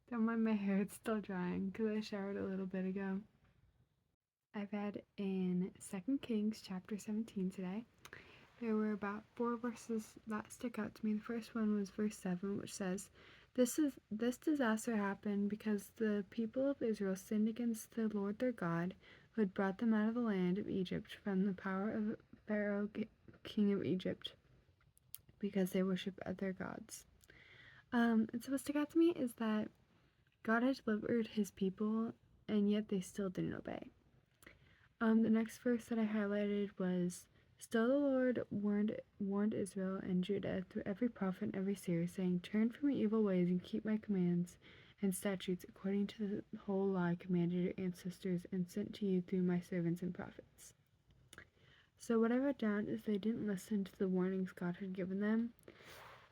Don't mind my hair, it's still drying because I showered a little bit ago. I read in 2 Kings chapter 17 today. There were about 4 verses that stuck out to me. The first one was verse 7, which says, This disaster happened because the people of Israel sinned against the Lord their God, who had brought them out of the land of Egypt from the power of Pharaoh, king of Egypt, because they worship other gods. And so what stuck out to me is that God had delivered his people, and yet they still didn't obey. The next verse that I highlighted was, Still the Lord warned Israel and Judah through every prophet and every seer, saying, Turn from your evil ways and keep my commands and statutes according to the whole law I commanded your ancestors and sent to you through my servants and prophets. So what I wrote down is they didn't listen to the warnings God had given them.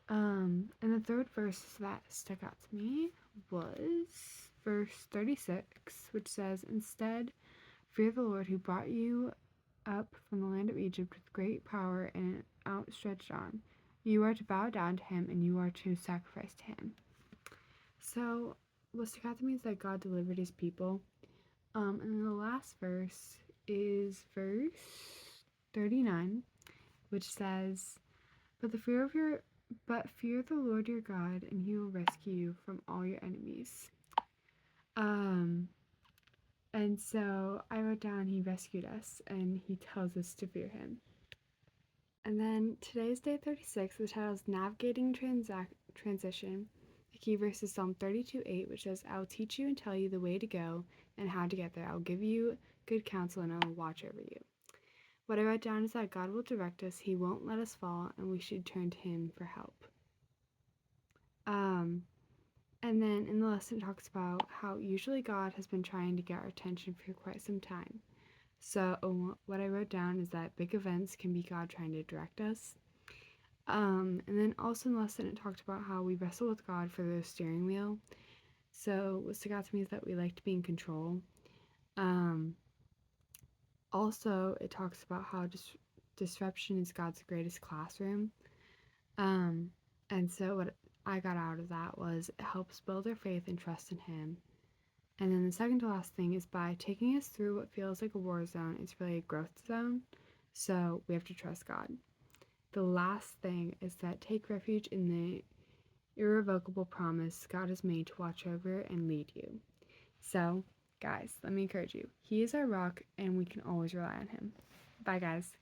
And the third verse that stuck out to me was verse 36, which says, Instead, fear the Lord who brought you up from the land of Egypt with great power and an outstretched arm. You are to bow down to him and you are to sacrifice to him. So what stuck out to me is that God delivered his people. And then the last verse is verse 39, which says, But fear the Lord your God, and he will rescue you from all your enemies. And so I wrote down he rescued us, and he tells us to fear him. And then today's day 36, the title is Navigating Transition. The key verse is Psalm 32:8, which says, I will teach you and tell you the way to go and how to get there. I will give you good counsel and I will watch over you. What I wrote down is that God will direct us, he won't let us fall, and we should turn to him for help. And then in the lesson it talks about how usually God has been trying to get our attention for quite some time. So what I wrote down is that big events can be God trying to direct us. And then also in the lesson it talked about how we wrestle with God for the steering wheel. So what stuck out to me is that we like to be in control. Also it talks about how disruption is God's greatest classroom. And so what I got out of that was it helps build our faith and trust in him. And then the second to last thing is by taking us through what feels like a war zone, it's really a growth zone. So we have to trust God. The last thing is that take refuge in the irrevocable promise God has made to watch over and lead you. So, guys, let me encourage you. He is our rock and we can always rely on him. Bye, guys.